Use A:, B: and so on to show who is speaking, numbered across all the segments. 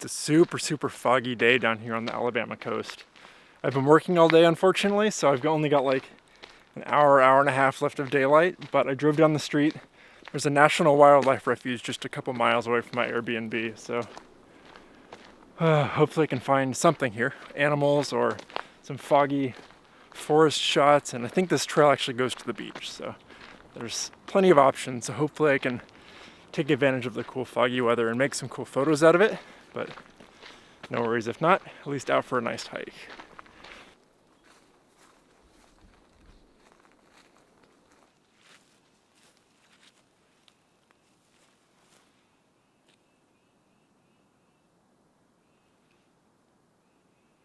A: It's a super foggy day down here on the Alabama coast. I've been working all day, unfortunately, so I've only got like an hour and a half left of daylight, but I drove down the street. There's a national wildlife refuge just a couple miles away from my Airbnb, so hopefully I can find something here. Animals or some foggy forest shots, and I think this trail actually goes to the beach, so there's plenty of options. So hopefully I can take advantage of the cool foggy weather and make some cool photos out of it, but no worries if not, at least out for a nice hike.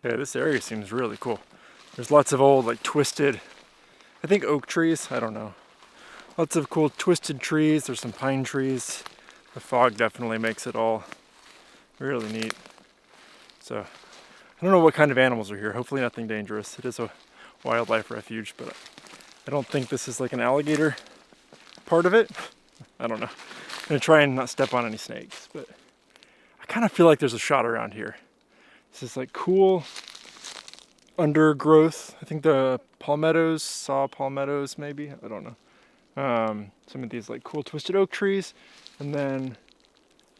A: Yeah, this area seems really cool. There's lots of old, like twisted, I think oak trees, I don't know. Lots of cool twisted trees, there's some pine trees. The fog definitely makes it all really neat. So, I don't know what kind of animals are here, hopefully nothing dangerous. It is a wildlife refuge, but I don't think this is like an alligator part of it. I don't know. I'm gonna try and not step on any snakes, but I kind of feel like there's a shot around here. This is like cool undergrowth. I think the palmettos, saw palmettos maybe, I don't know. Some of these like cool twisted oak trees, and then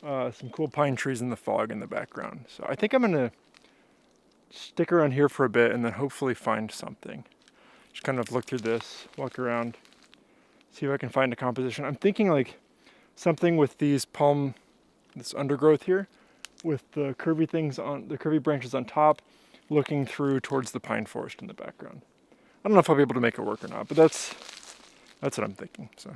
A: some cool pine trees in the fog in the background. So I think I'm gonna stick around here for a bit and then hopefully find something. Just kind of look through this, walk around, see if I can find a composition. I'm thinking like something with these this undergrowth here, with the curvy things on, the curvy branches on top, looking through towards the pine forest in the background. I don't know if I'll be able to make it work or not, but that's what I'm thinking, so.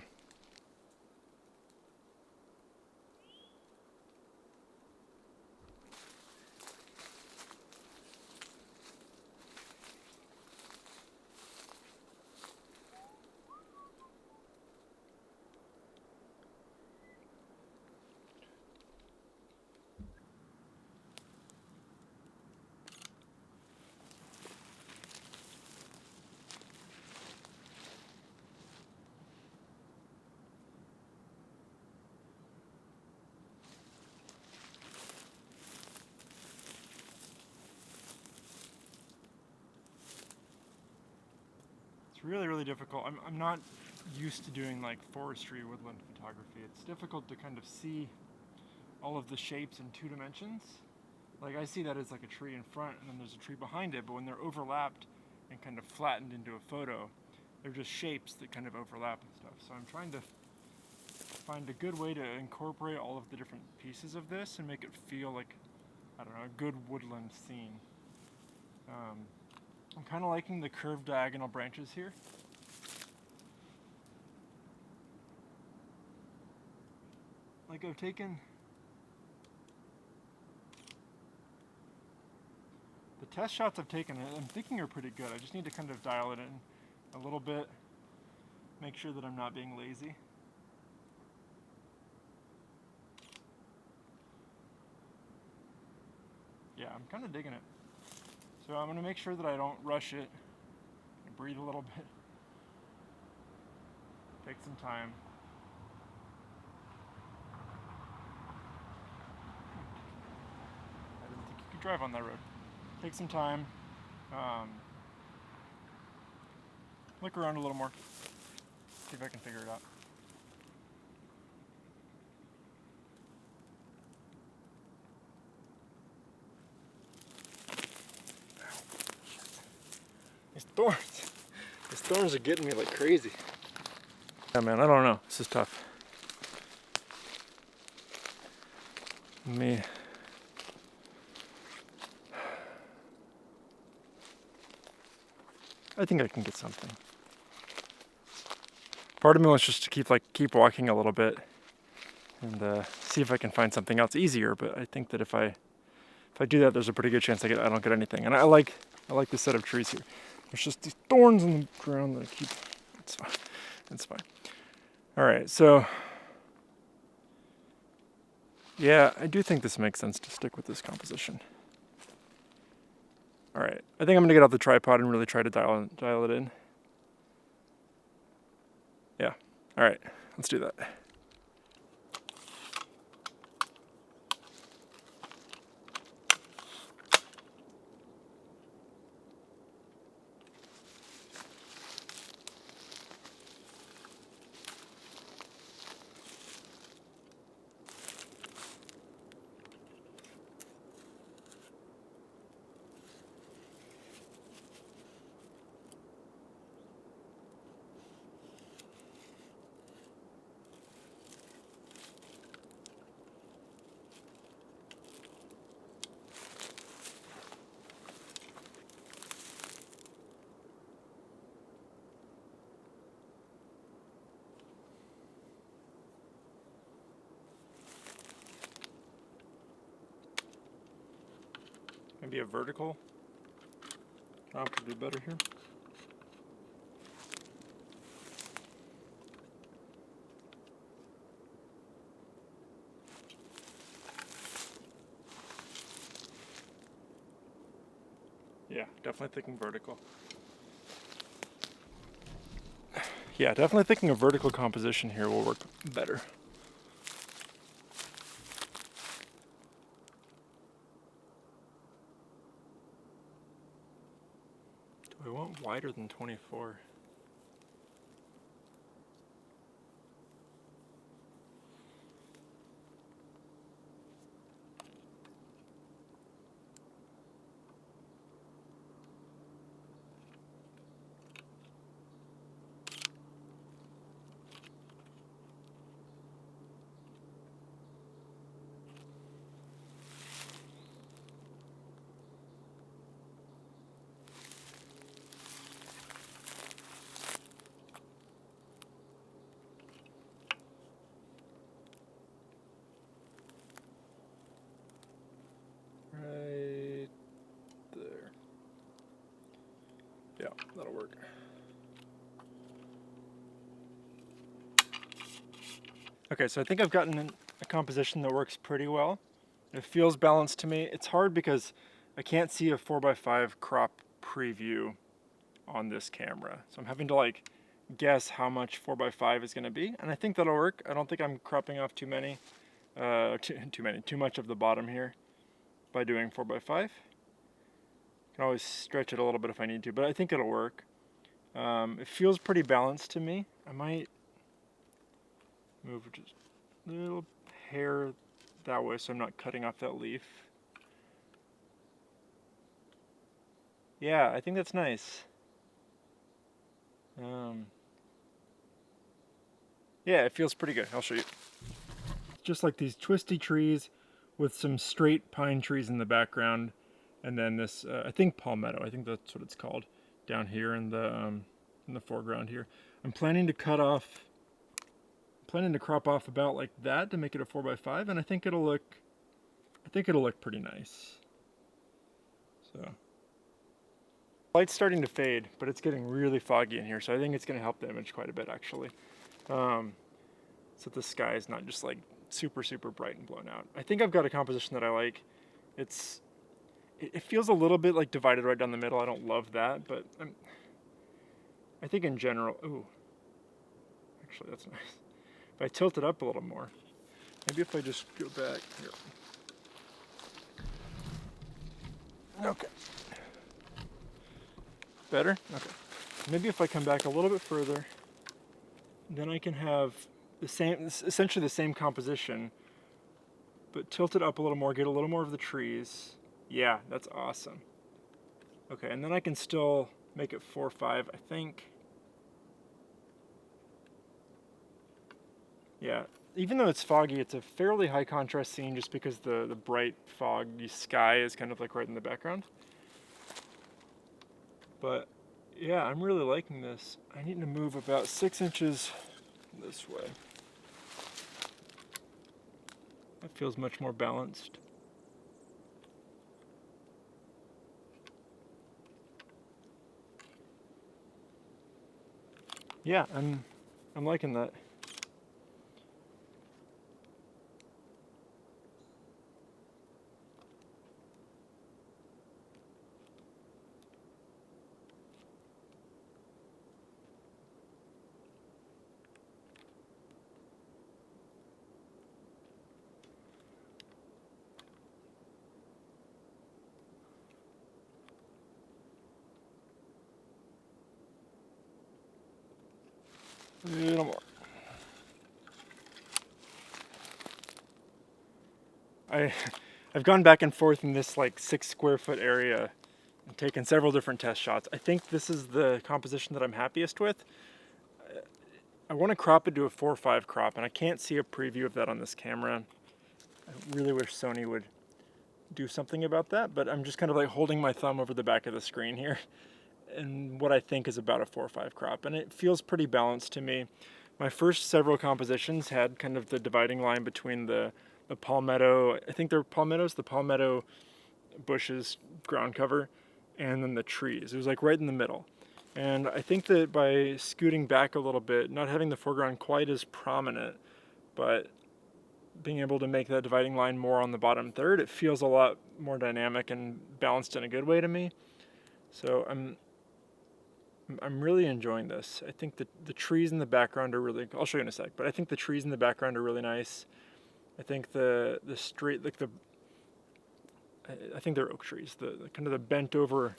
A: It's really difficult. I'm not used to doing like forestry woodland photography. It's difficult to kind of see all of the shapes in 2 dimensions. Like I see that as like a tree in front and then there's a tree behind it, but when they're overlapped and kind of flattened into a photo, they're just shapes that kind of overlap and stuff. So I'm trying to find a good way to incorporate all of the different pieces of this and make it feel like, I don't know, a good woodland scene. I'm kind of liking the curved diagonal branches here. Like I've taken the test shots I've taken, I'm thinking are pretty good. I just need to kind of dial it in a little bit, make sure that I'm not being lazy. Yeah, I'm kind of digging it. So I'm going to make sure that I don't rush it. Breathe a little bit. Take some time. I didn't think you could drive on that road. Take some time. Look around a little more. See if I can figure it out. These thorns are getting me like crazy. Yeah, man, I don't know. This is tough. I think I can get something. Part of me wants just to keep walking a little bit and see if I can find something else easier. But I think that if I do that, there's a pretty good chance I don't get anything. And I like this set of trees here. There's just these thorns in the ground that I keep. It's fine. It's fine. All right, so yeah, I do think this makes sense to stick with this composition. All right, I think I'm gonna get off the tripod and really try to dial it in. Yeah, all right, let's do that. Maybe a vertical comp would be better here. Yeah, definitely thinking vertical. Yeah, definitely thinking a vertical composition here will work better. Do I want wider than 24? Right there. Yeah, that'll work. Okay, so I think I've gotten a composition that works pretty well. It feels balanced to me. It's hard because I can't see a 4x5 crop preview on this camera. So I'm having to like guess how much 4x5 is going to be, and I think that'll work. I don't think I'm cropping off too much of the bottom here by doing 4x5. Can always stretch it a little bit if I need to, but I think it'll work. It feels pretty balanced to me. I might move just a little hair that way so I'm not cutting off that leaf. Yeah, I think that's nice. Yeah, it feels pretty good. I'll show you. Just like these twisty trees with some straight pine trees in the background, and then this, I think palmetto, I think that's what it's called, down here in the foreground here. I'm planning to crop off about like that to make it a 4x5, and I think it'll look pretty nice. So. Light's starting to fade, but it's getting really foggy in here, so I think it's going to help the image quite a bit actually. So the sky is not just like super bright and blown out. I think I've got a composition that I like. It feels a little bit like divided right down the middle. I don't love that, but I think in general, ooh, actually that's nice. If I tilt it up a little more, maybe if I just go back here. Okay. Better? Okay. Maybe if I come back a little bit further, then I can have essentially the same composition, but tilt it up a little more, get a little more of the trees. Yeah, that's awesome. Okay, and then I can still make it 4-5, I think. Yeah, even though it's foggy, it's a fairly high contrast scene just because the bright foggy sky is kind of like right in the background. But yeah, I'm really liking this. I need to move about 6 inches this way. That feels much more balanced. Yeah, I'm liking that. A little more. I've gone back and forth in this like 6 square foot area and taken several different test shots. I think this is the composition that I'm happiest with. I want to crop it to a 4:5 crop, and I can't see a preview of that on this camera. I really wish Sony would do something about that, but I'm just kind of like holding my thumb over the back of the screen here and what I think is about a 4:5 crop, and it feels pretty balanced to me. My first several compositions had kind of the dividing line between the palmetto, I think they're palmettos, the palmetto bushes, ground cover, and then the trees. It was like right in the middle. And I think that by scooting back a little bit, not having the foreground quite as prominent, but being able to make that dividing line more on the bottom third, it feels a lot more dynamic and balanced in a good way to me. So I'm really enjoying this. I think that the trees in the background are really, I'll show you in a sec, but I think the trees in the background are really nice. I think the straight, like I think they're oak trees, the kind of the bent over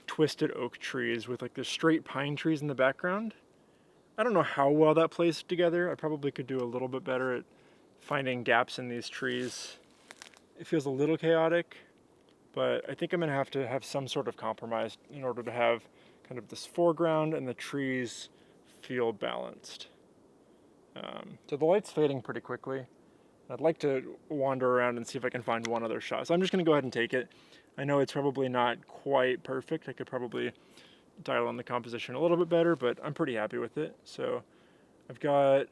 A: twisted oak trees with like the straight pine trees in the background. I don't know how well that plays together. I probably could do a little bit better at finding gaps in these trees. It feels a little chaotic, but I think I'm gonna have to have some sort of compromise in order to have kind of this foreground and the trees feel balanced. So the light's fading pretty quickly. I'd like to wander around and see if I can find one other shot. So I'm just gonna go ahead and take it. I know it's probably not quite perfect. I could probably dial in the composition a little bit better, but I'm pretty happy with it. So I've got,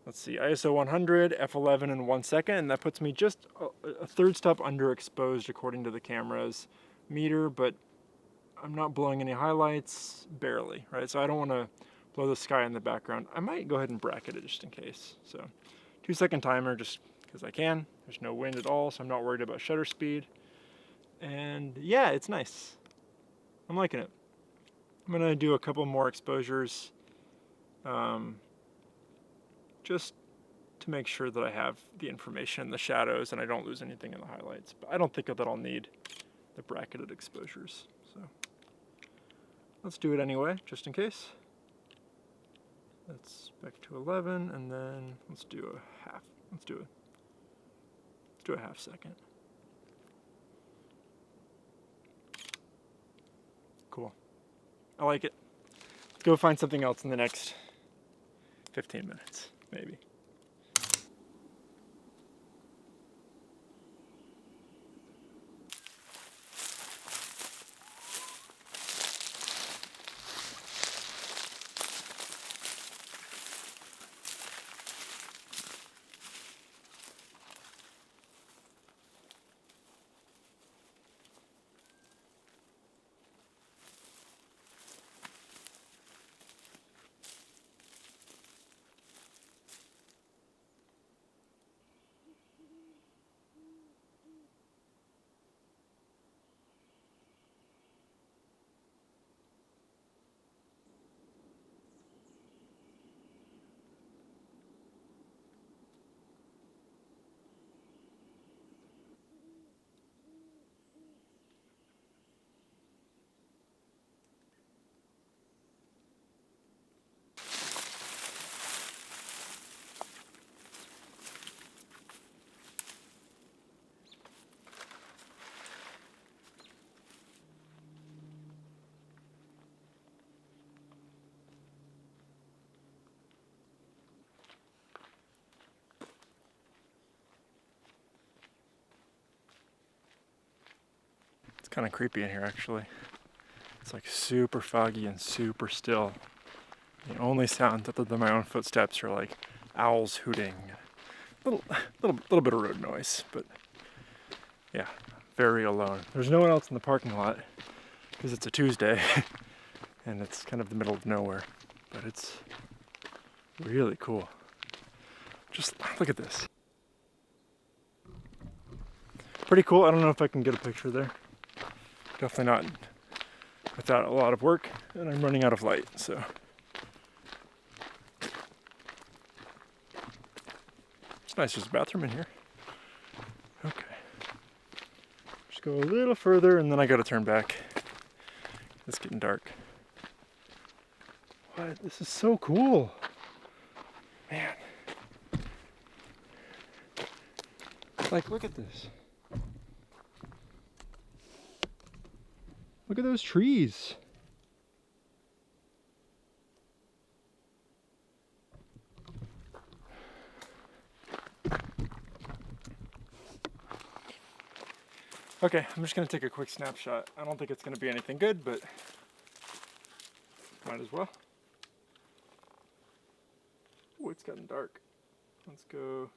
A: let's see, ISO 100, f11 in 1 second, and that puts me just a third step underexposed according to the camera's meter, but I'm not blowing any highlights, barely, right? So I don't want to blow the sky in the background. I might go ahead and bracket it just in case. So 2 second timer just because I can. There's no wind at all, so I'm not worried about shutter speed. And yeah, it's nice. I'm liking it. I'm gonna do a couple more exposures just to make sure that I have the information in the shadows and I don't lose anything in the highlights. But I don't think that I'll need the bracketed exposures. So let's do it anyway, just in case. Let's back to 11, and then let's do a half. Let's do a half second. Cool. I like it. Go find something else in the next 15 minutes, maybe. It's kind of creepy in here, actually. It's like super foggy and super still. The only sounds other than my own footsteps are like owls hooting. Little bit of road noise, but yeah, very alone. There's no one else in the parking lot because it's a Tuesday and it's kind of the middle of nowhere, but it's really cool. Just look at this. Pretty cool. I don't know if I can get a picture there. Definitely not without a lot of work, and I'm running out of light, so. It's nice, there's a bathroom in here. Okay. Just go a little further and then I gotta turn back. It's getting dark. What? This is so cool. Man. Like, look at this. Look at those trees. Okay, I'm just gonna take a quick snapshot. I don't think it's gonna be anything good, but might as well. Oh, it's gotten dark. Let's go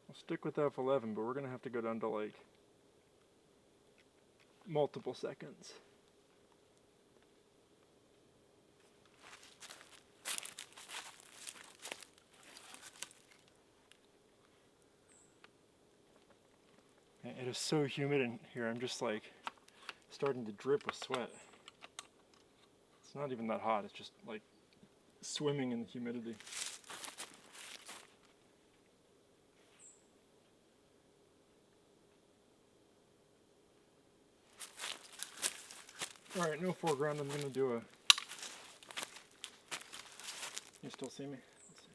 A: I'll stick with F11, but we're gonna have to go down to like multiple seconds. Man, it is so humid in here. I'm just like starting to drip with sweat. It's not even that hot. It's just like swimming in the humidity. All right, no foreground. I'm gonna do a. You still see me? Let's see.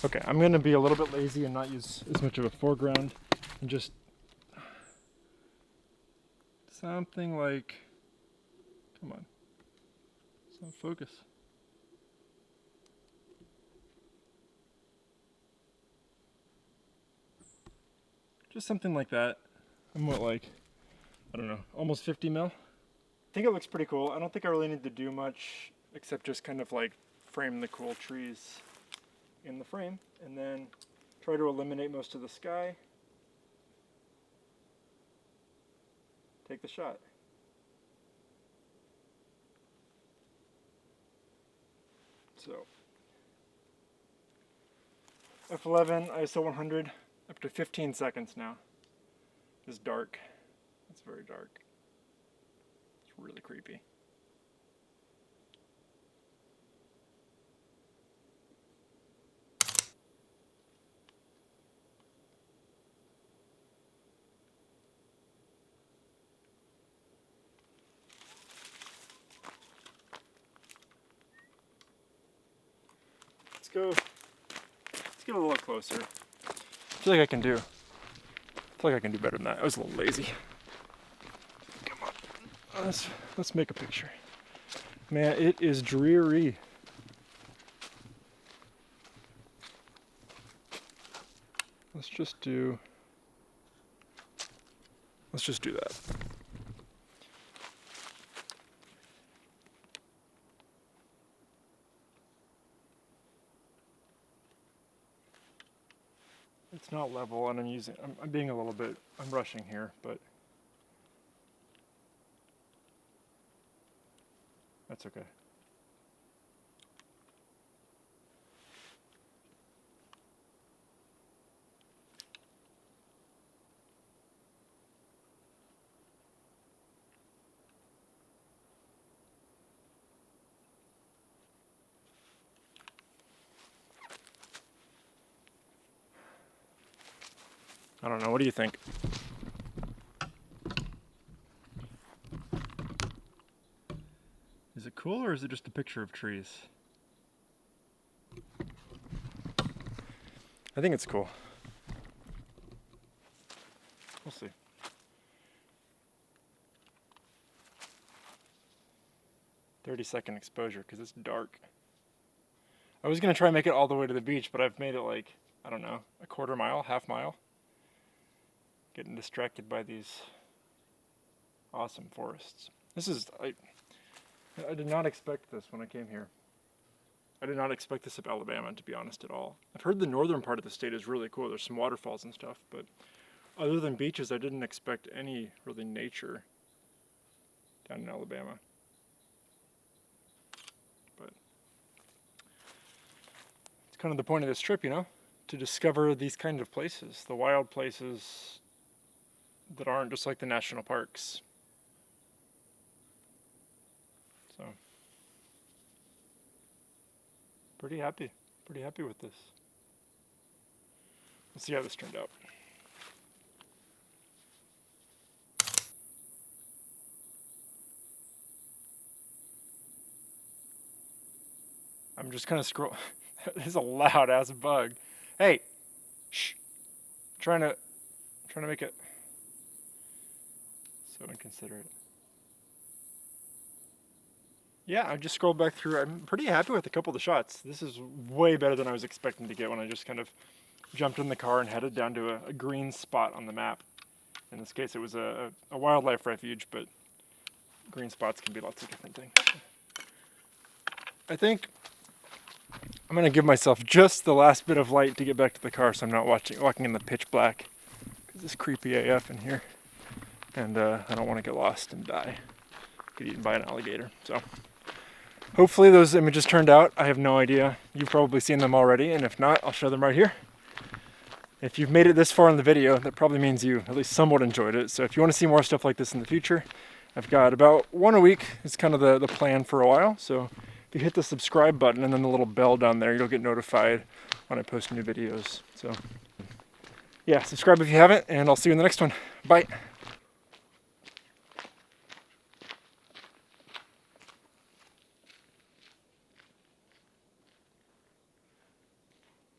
A: Okay, I'm gonna be a little bit lazy and not use as much of a foreground, and just something like. Come on. It's not focus. Just something like that. I'm what, like, I don't know, almost 50 mil? I think it looks pretty cool. I don't think I really need to do much except just kind of like frame the cool trees in the frame and then try to eliminate most of the sky. Take the shot. So, F11, ISO 100, up to 15 seconds now. It's dark. It's very dark. It's really creepy. Let's go. Let's get a little closer. I feel like I can do. I feel like I can do better than that. I was a little lazy. Come on. Let's make a picture. Man, it is dreary. Let's just do that. It's not level, and I'm being a little bit, I'm rushing here, but that's okay. I don't know, what do you think? Is it cool or is it just a picture of trees? I think it's cool. We'll see. "30-second exposure because it's dark. I was gonna try and make it all the way to the beach, but I've made it like, I don't know, a quarter mile, half mile. Getting distracted by these awesome forests. I did not expect this when I came here. I did not expect this of Alabama, to be honest, at all. I've heard the northern part of the state is really cool. There's some waterfalls and stuff, but other than beaches, I didn't expect any really nature down in Alabama. But it's kind of the point of this trip, you know? To discover these kind of places, the wild places that aren't just like the national parks. So, pretty happy with this. Let's see how this turned out. I'm just kind of scroll. That is a loud ass bug. Hey, shh. Trying to make it so inconsiderate. Yeah, I just scrolled back through. I'm pretty happy with a couple of the shots. This is way better than I was expecting to get when I just kind of jumped in the car and headed down to a green spot on the map. In this case, it was a wildlife refuge, but green spots can be lots of different things. I think I'm gonna give myself just the last bit of light to get back to the car so I'm not walking in the pitch black. Because it's creepy AF in here. And I don't want to get lost and die. Get eaten by an alligator. So hopefully those images turned out. I have no idea. You've probably seen them already, and if not, I'll show them right here. If you've made it this far in the video, that probably means you at least somewhat enjoyed it. So if you want to see more stuff like this in the future, I've got about one a week. It's kind of the plan for a while. So if you hit the subscribe button and then the little bell down there, you'll get notified when I post new videos. So yeah, subscribe if you haven't, and I'll see you in the next one. Bye.